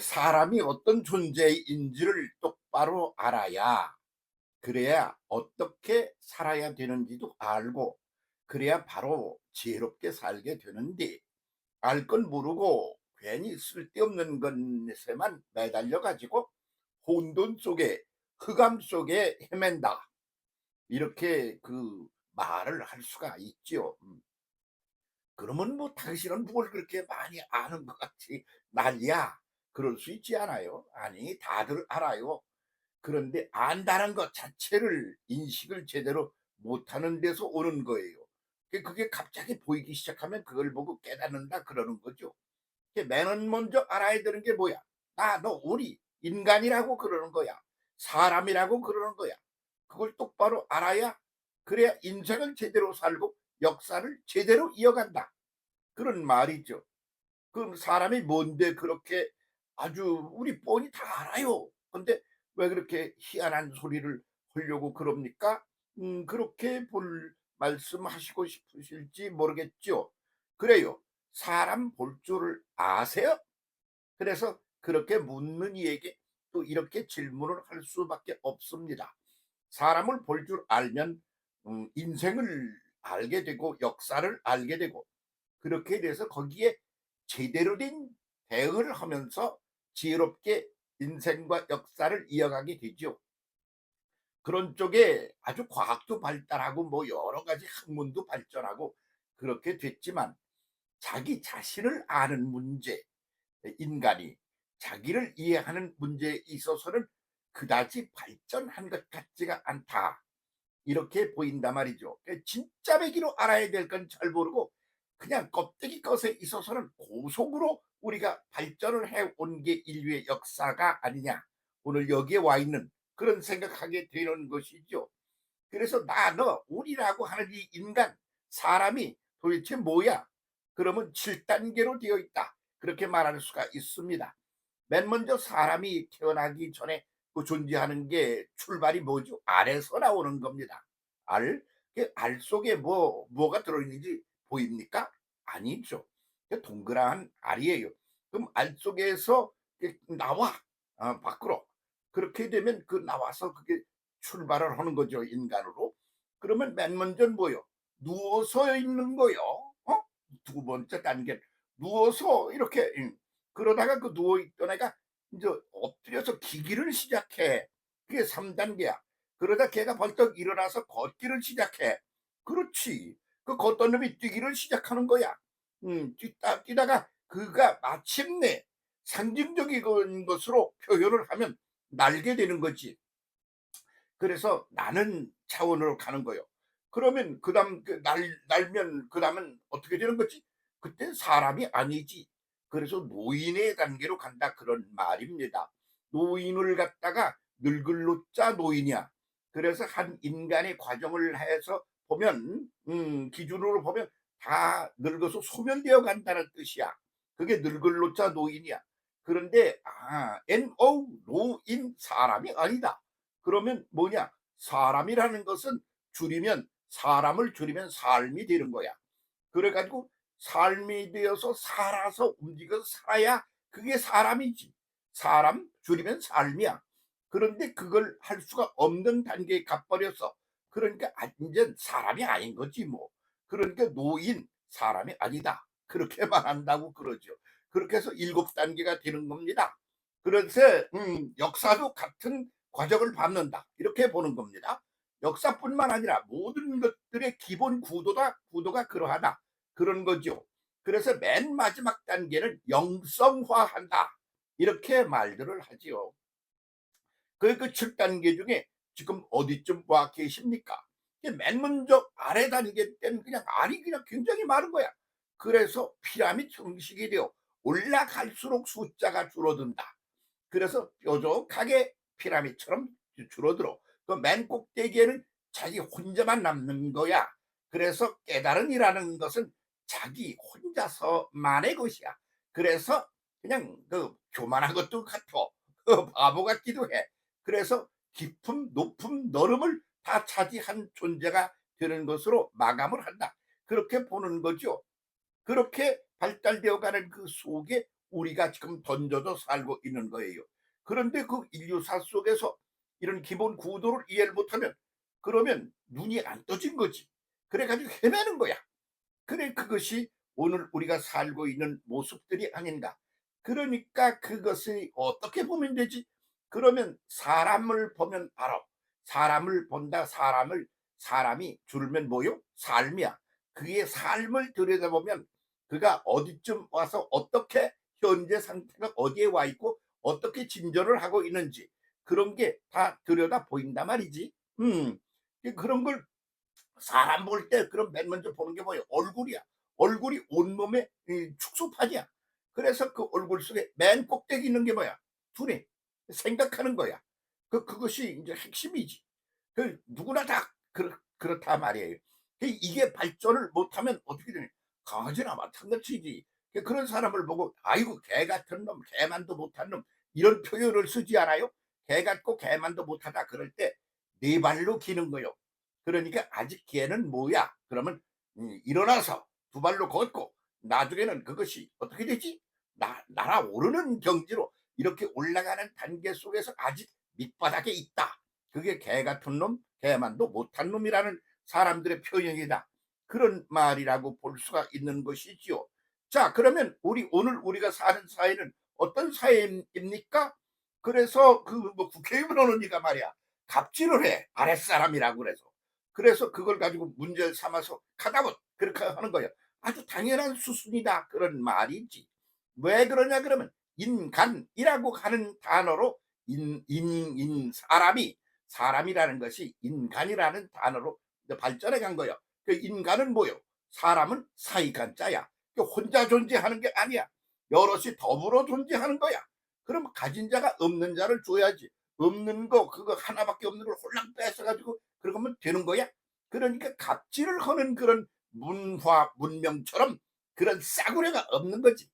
사람이 어떤 존재인지를 똑바로 알아야, 그래야 어떻게 살아야 되는지도 알고, 그래야 바로 지혜롭게 살게 되는데, 알 건 모르고 괜히 쓸데없는 것에만 매달려 가지고 혼돈 속에, 흑암 속에 헤맨다, 이렇게 말을 할 수가 있지요. 그러면 뭐 당신은 뭘 그렇게 많이 아는 것 같이 난리야, 그럴 수 있지 않아요? 아니, 다들 알아요. 그런데 안다는 것 자체를 인식을 제대로 못하는 데서 오는 거예요. 그게 갑자기 보이기 시작하면 그걸 보고 깨닫는다 그러는 거죠. 맨 먼저 알아야 되는 게 뭐야? 너 우리 인간이라고 그러는 거야. 사람이라고 그러는 거야. 그걸 똑바로 알아야, 그래야 인생을 제대로 살고 역사를 제대로 이어간다, 그런 말이죠. 그럼 사람이 뭔데 그렇게, 아주 우리 뻔히 다 알아요. 근데 왜 그렇게 희한한 소리를 하려고 그럽니까? 그렇게 볼 말씀하시고 싶으실지 모르겠죠. 그래요. 사람 볼 줄을 아세요? 그래서 그렇게 묻는 이에게 또 이렇게 질문을 할 수밖에 없습니다. 사람을 볼 줄 알면 인생을 알게 되고 역사를 알게 되고, 그렇게 돼서 거기에 제대로 된 대응을 하면서 지혜롭게 인생과 역사를 이어가게 되죠. 그런 쪽에 아주 과학도 발달하고 뭐 여러 가지 학문도 발전하고 그렇게 됐지만, 자기 자신을 아는 문제, 인간이 자기를 이해하는 문제에 있어서는 그다지 발전한 것 같지가 않다, 이렇게 보인단 말이죠. 진짜 배기로 알아야 될 건 잘 모르고 그냥 껍데기 것에 있어서는 고속으로 우리가 발전을 해온 게 인류의 역사가 아니냐, 오늘 여기에 와 있는 그런 생각하게 되는 것이죠. 그래서 너 우리라고 하는 이 인간, 사람이 도대체 뭐야? 그러면 7단계로 되어 있다, 그렇게 말할 수가 있습니다. 맨 먼저 사람이 태어나기 전에 존재하는 게, 출발이 뭐죠? 알에서 나오는 겁니다. 알. 알 속에 뭐가 들어있는지 보입니까? 아니죠. 동그란 알이에요. 그럼 알 속에서 나와, 밖으로. 그렇게 되면 나와서 그게 출발을 하는 거죠, 인간으로. 그러면 맨 먼저 뭐요? 누워서 있는 거요. 두 번째 단계, 누워서 이렇게, 그러다가 누워 있던 애가 이제 엎드려서 기기를 시작해. 그게 3단계야. 그러다 걔가 벌떡 일어나서 걷기를 시작해. 그렇지. 그 걷던 놈이 뛰기를 시작하는 거야. 뛰다가 그가 마침내 상징적인 것으로 표현을 하면 날게 되는 거지. 그래서 나는 차원으로 가는 거예요. 그러면 그다음 날면 그다음은 어떻게 되는 거지? 그땐 사람이 아니지. 그래서 노인의 단계로 간다, 그런 말입니다. 노인을 갖다가 늙을 노자 노인이야. 그래서 한 인간의 과정을 해서 보면, 기준으로 보면 다 늙어서 소멸되어 간다는 뜻이야. 그게 늙을 노자 노인이야. 그런데 NO, 노인, 사람이 아니다. 그러면 뭐냐? 사람이라는 것은 줄이면, 사람을 줄이면 삶이 되는 거야. 그래 가지고 삶이 되어서 살아서 움직여서 살아야 그게 사람이지. 사람 줄이면 삶이야. 그런데 그걸 할 수가 없는 단계에 가 버렸어. 그러니까 인제 사람이 아닌 거지 뭐. 그러니까 노인, 사람이 아니다, 그렇게 말한다고 그러죠. 그렇게 해서 7단계가 되는 겁니다. 그래서 역사도 같은 과정을 밟는다, 이렇게 보는 겁니다. 역사뿐만 아니라 모든 것들의 기본 구도가 그러하다, 그런 거죠. 그래서 맨 마지막 단계는 영성화한다, 이렇게 말들을 하지요. 그 7단계 중에 지금 어디쯤 와 계십니까? 맨 먼저 아래 단계 때는 그냥 알이 그냥 굉장히 많은 거야. 그래서 피라미드 형식이 되어 올라갈수록 숫자가 줄어든다. 그래서 뾰족하게 피라미드처럼 줄어들어. 그 맨 꼭대기에는 자기 혼자만 남는 거야. 그래서 깨달음이라는 것은 자기 혼자서만의 것이야. 그래서 그냥 교만한 것도 같고 바보 같기도 해. 그래서 깊음, 높음, 너름을 다 차지한 존재가 되는 것으로 마감을 한다, 그렇게 보는 거죠. 그렇게 발달되어 가는 그 속에 우리가 지금 던져져 살고 있는 거예요. 그런데 그 인류사 속에서 이런 기본 구도를 이해를 못하면 그러면 눈이 안 떠진 거지. 그래 가지고 헤매는 거야. 그래 그것이 오늘 우리가 살고 있는 모습들이 아닌가. 그러니까 그것을 어떻게 보면 되지? 그러면 사람을 보면 알아. 사람을 본다. 사람이 줄면 뭐요? 삶이야. 그의 삶을 들여다보면 그가 어디쯤 와서 어떻게 현재 상태가 어디에 와 있고 어떻게 진전을 하고 있는지 그런 게 다 들여다 보인단 말이지. 그런 걸 사람 볼 때 그럼 맨 먼저 보는 게 뭐예요? 얼굴이야. 얼굴이 온몸의 이 축소판이야. 그래서 그 얼굴 속에 맨 꼭대기 있는 게 뭐야? 두뇌. 생각하는 거야. 그것이 인제 핵심이지. 누구나 다 그렇다 말이에요. 이게 발전을 못하면 어떻게 되냐. 강아지나 마찬가지지. 그런 사람을 보고 "아이고 개 같은 놈, 개만도 못한 놈." 이런 표현을 쓰지 않아요? "개 같고 개만도 못하다." 그럴 때 네 발로 기는 거요. 그러니까 아직 개는 뭐야? 그러면 일어나서 두 발로 걷고 나중에는 그것이 어떻게 되지? 날아오르는 경지로 이렇게 올라가는 단계 속에서 아직 밑바닥에 있다. 그게 개 같은 놈, 개만도 못한 놈이라는 사람들의 표현이다. 그런 말이라고 볼 수가 있는 것이지요. 자, 그러면 오늘 우리가 사는 사회는 어떤 사회입니까? 그래서 그 뭐 국회의원 언니가 말이야. 갑질을 해. 아랫사람이라고 그래서. 그래서 그걸 가지고 문제를 삼아서 가다못 그렇게 하는 거예요. 아주 당연한 수순이다. 그런 말이지. 왜 그러냐 그러면 인간이라고 하는 단어로 사람이라는 것이 인간이라는 단어로 발전해 간 거예요. 그 인간은 뭐요? 사람은 사이간자야. 혼자 존재하는 게 아니야. 여럿이 더불어 존재하는 거야. 그럼 가진 자가 없는 자를 줘야지. 없는 거 그거 하나밖에 없는 걸 홀랑 뺏어 가지고 그러면 되는 거야? 그러니까 갑질을 하는 그런 문명처럼 그런 싸구려가 없는 거지.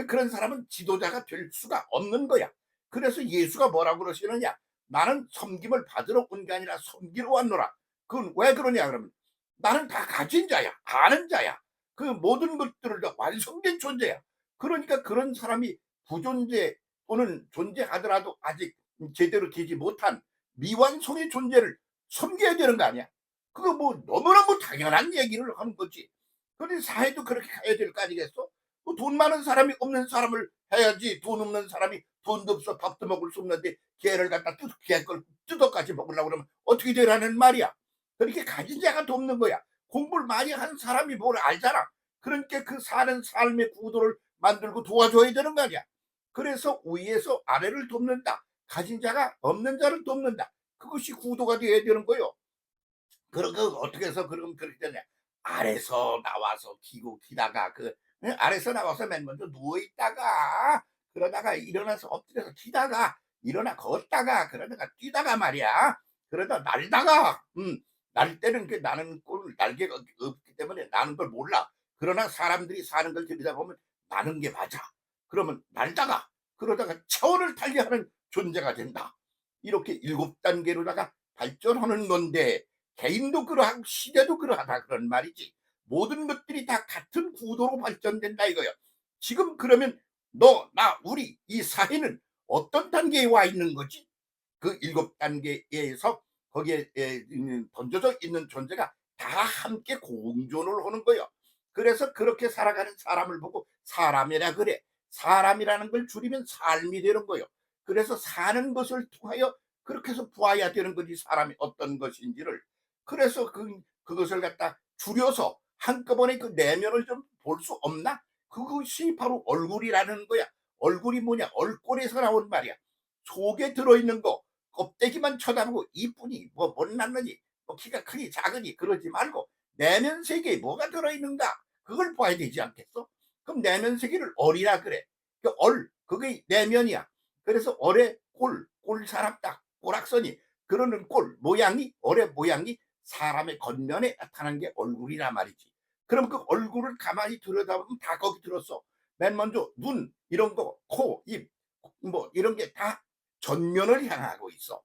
그런 사람은 지도자가 될 수가 없는 거야. 그래서 예수가 뭐라고 그러시느냐? 나는 섬김을 받으러 온 게 아니라 섬기러 왔노라. 그건 왜 그러냐 그러면 나는 다 가진 자야. 아는 자야. 그 모든 것들을 다 완성된 존재야. 그러니까 그런 사람이 부존재 또는 존재하더라도 아직 제대로 되지 못한 미완성의 존재를 섬겨야 되는 거 아니야. 그거 뭐 너무너무 당연한 얘기를 하는 거지. 그런데 사회도 그렇게 가야 될 거 아니겠어? 돈 많은 사람이 없는 사람을 해야지. 돈 없는 사람이 돈도 없어 밥도 먹을 수 없는데 개를 갖다 개걸 뜯어까지 먹으려고 그러면 어떻게 되라는 말이야. 그렇게 가진 자가 돕는 거야. 공부를 많이 한 사람이 뭘 알잖아. 그러니까 그 사는 삶의 구도를 만들고 도와줘야 되는 거 아니야. 그래서 위에서 아래를 돕는다. 가진 자가 없는 자를 돕는다. 그것이 구도가 되어야 되는 거요. 그러고 어떻게 해서 그럼 그렇게 되냐. 아래서 나와서 기다가 아래서 나와서 맨 먼저 누워 있다가 그러다가 일어나서 엎드려서 기다가 일어나 걷다가 그러다가 뛰다가 말이야. 그러다 날다가 날 때는 그 나는 꼴 날개가 없기 때문에 나는 걸 몰라. 그러나 사람들이 사는 걸 들여다보면 나는 게 맞아. 그러면 날다가 그러다가 차원을 달리하는 존재가 된다. 이렇게 7단계로다가 발전하는 건데 개인도 그러하고 시대도 그러하다 그런 말이지. 모든 것들이 다 같은 구도로 발전된다 이거야. 지금 그러면 너, 나, 우리 이 사회는 어떤 단계에 와 있는 거지? 그 7단계에서 거기에 던져져 있는 존재가 다 함께 공존을 하는 거예요. 그래서 그렇게 살아가는 사람을 보고 사람이라 그래. 사람이라는 걸 줄이면 삶이 되는 거예요. 그래서 사는 것을 통하여 그렇게 해서 보아야 되는 거지 사람이 어떤 것인지를. 그래서 그것을 갖다 줄여서 한꺼번에 그 내면을 좀 볼 수 없나? 그것이 바로 얼굴이라는 거야. 얼굴이 뭐냐? 얼꼴에서 나온 말이야. 속에 들어있는 거 껍데기만 쳐다보고 이쁘니 뭐 못났느니 뭐 키가 크니 작으니 그러지 말고 내면 세계에 뭐가 들어있는가 그걸 봐야 되지 않겠어? 그럼 내면 세계를 얼이라 그래. 그게 내면이야. 그래서 얼의 꼴 사납다 꼴악선이 그러는 꼴 모양이 얼의 모양이 사람의 겉면에 나타난 게 얼굴이란 말이지. 그럼 그 얼굴을 가만히 들여다보면 다 거기 들었어. 맨 먼저 눈 이런 거, 코, 입 뭐 이런 게 다 전면을 향하고 있어.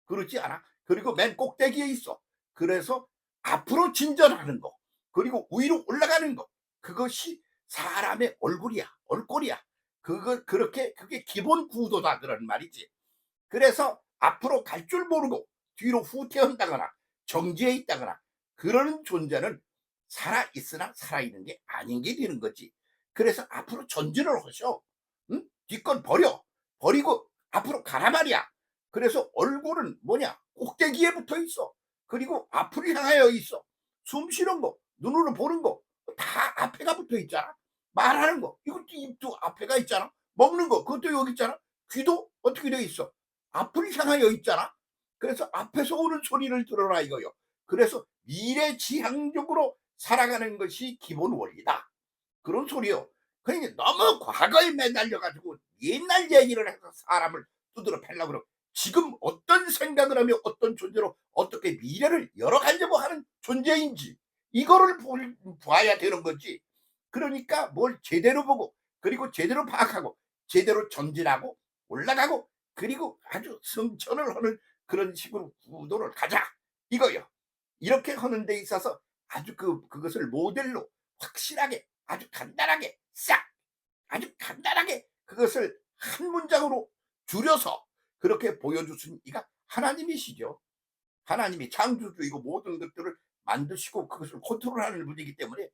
그렇지 않아? 그리고 맨 꼭대기에 있어. 그래서 앞으로 진전하는 거, 그리고 위로 올라가는 거, 그것이 사람의 얼굴이야, 얼꼴이야. 그게 기본 구도다 그런 말이지. 그래서 앞으로 갈 줄 모르고 뒤로 후퇴한다거나 정지해 있다거나 그러는 존재는 살아 있으나 살아 있는 게 아닌 게 되는 거지. 그래서 앞으로 전진을 하셔. 응? 뒷건 버리고 앞으로 가라 말이야. 그래서 얼굴은 뭐냐? 꼭대기에 붙어 있어. 그리고 앞을 향하여 있어. 숨 쉬는 거, 눈으로 보는 거 다 앞에가 붙어 있잖아. 말하는 거 이것도 입도 앞에가 있잖아. 먹는 거 그것도 여기 있잖아. 귀도 어떻게 돼 있어? 앞을 향하여 있잖아. 그래서 앞에서 오는 소리를 들어라 이거요. 그래서 미래지향적으로 살아가는 것이 기본 원리다. 그런 소리요. 그러니까 너무 과거에 매달려 가지고 옛날 얘기를 해서 사람을 두드러 패려고 그러고 지금 어떤 생각을 하며 어떤 존재로 어떻게 미래를 열어가려고 하는 존재인지 이거를 봐야 되는 거지. 그러니까 뭘 제대로 보고 그리고 제대로 파악하고 제대로 전진하고 올라가고 그리고 아주 성천을 하는 그런 식으로 구도를 가자 이거요. 이렇게 하는 데 있어서 아주 그것을 모델로 확실하게 아주 간단하게 싹 아주 간단하게 그것을 한 문장으로 줄여서 그렇게 보여주신 이가 하나님이시죠. 하나님이 창조주이고 모든 것들을 만드시고 그것을 컨트롤하는 분이기 때문에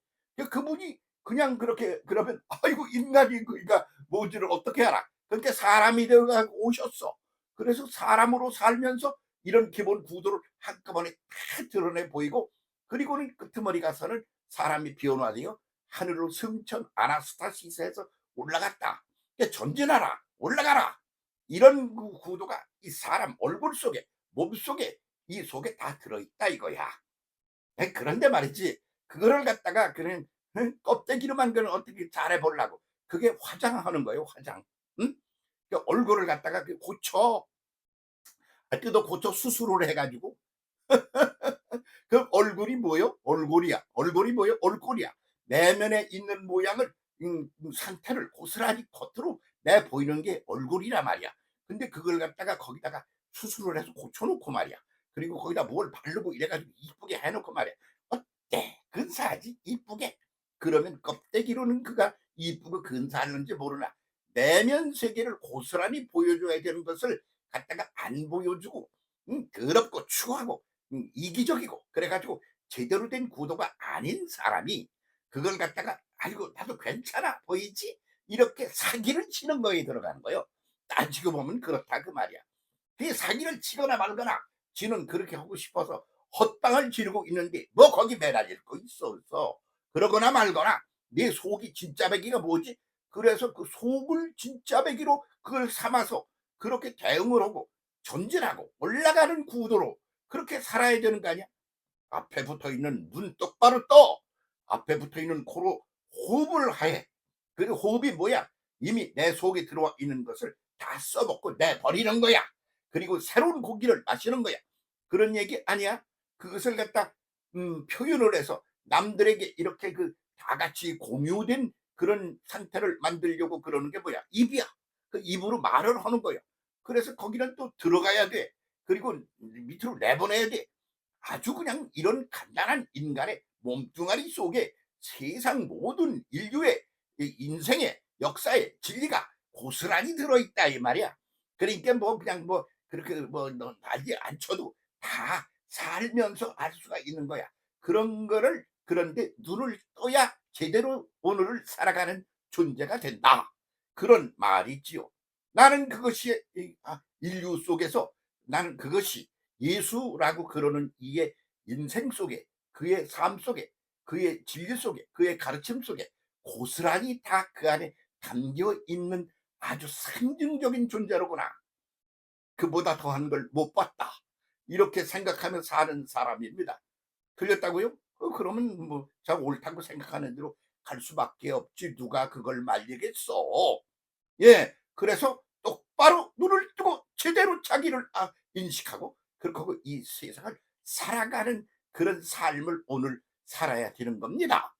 그분이 그냥 그렇게 그러면 아이고 인간이 그러니까 뭐지를 어떻게 알아? 그러니까 사람이 되어 오셨어. 그래서 사람으로 살면서 이런 기본 구도를 한꺼번에 다 드러내 보이고 그리고는 끄트머리 가서는 사람이 변화되어 하늘로 승천 아나스타시스에서 올라갔다. 그러니까 전진하라, 올라가라. 이런 구도가 이 사람 얼굴 속에 몸 속에 이 속에 다 들어있다 이거야. 그런데 말이지 그거를 갖다가 그냥 껍데기로만 그는 어떻게 잘해보려고 그게 화장하는 거예요 화장. 응? 그 얼굴을 갖다가 고쳐 뜯어 고쳐 수술을 해가지고 그 얼굴이 뭐요? 얼굴이야. 얼굴이 뭐요? 얼굴이야. 내면에 있는 모양을 상태를 고스란히 겉으로 내 보이는 게 얼굴이란 말이야. 근데 그걸 갖다가 거기다가 수술을 해서 고쳐놓고 말이야. 그리고 거기다 뭘 바르고 이래가지고 이쁘게 해놓고 말이야. 어때? 근사하지? 이쁘게? 그러면 껍데기로는 그가 이쁘고 근사하는지 모르나 내면 세계를 고스란히 보여줘야 되는 것을 갖다가 안 보여주고 더럽고 추하고 이기적이고 그래가지고 제대로 된 구도가 아닌 사람이 그걸 갖다가 아이고 나도 괜찮아 보이지 이렇게 사기를 치는 거에 들어가는 거예요. 따지고 보면 그렇다 그 말이야. 그 사기를 치거나 말거나 지는 그렇게 하고 싶어서 헛방을 지르고 있는데 뭐 거기 매달릴 거 있어 없어. 그러거나 말거나 내 속이 진짜 배기가 뭐지. 그래서 그 속을 진짜 배기로 그걸 삼아서 그렇게 대응을 하고 전진하고 올라가는 구도로 그렇게 살아야 되는 거 아니야. 앞에 붙어 있는 눈 똑바로 떠. 앞에 붙어 있는 코로 호흡을 해. 그 호흡이 뭐야? 이미 내 속에 들어와 있는 것을 다 써먹고 내버리는 거야. 그리고 새로운 공기를 마시는 거야. 그런 얘기 아니야? 그것을 갖다 표현을 해서 남들에게 이렇게 다 같이 공유된 그런 상태를 만들려고 그러는 게 뭐야? 입이야. 그 입으로 말을 하는 거야. 그래서 거기는 또 들어가야 돼. 그리고 밑으로 내보내야 돼. 아주 그냥 이런 간단한 인간의 몸뚱아리 속에 세상 모든 인류의 이 인생의 역사의 진리가 고스란히 들어있다 이 말이야. 그러니까 뭐 그냥 뭐 그렇게 뭐 난리 안 쳐도 다 살면서 알 수가 있는 거야. 그런 거를 그런데 눈을 떠야 제대로 오늘을 살아가는 존재가 된다. 그런 말이지요. 나는 그것이 인류 속에서 나는 그것이 예수라고 그러는 이의 인생 속에 그의 삶 속에 그의 진리 속에 그의 가르침 속에 고스란히 다 그 안에 담겨 있는 아주 상징적인 존재로구나. 그보다 더한 걸 못 봤다. 이렇게 생각하며 사는 사람입니다. 틀렸다고요? 그러면 뭐 자 옳다고 생각하는 대로 갈 수밖에 없지 누가 그걸 말리겠어. 예. 그래서 똑바로 눈을 뜨고 제대로 자기를 인식하고 그렇게 하고 이 세상을 살아가는 그런 삶을 오늘 살아야 되는 겁니다.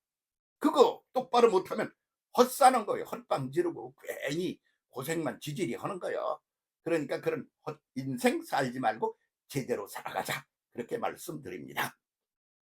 그거 똑바로 못하면 헛사는 거예요. 헛방 지르고 괜히 고생만 지질이 하는 거예요. 그러니까 그런 인생 살지 말고 제대로 살아가자. 그렇게 말씀드립니다.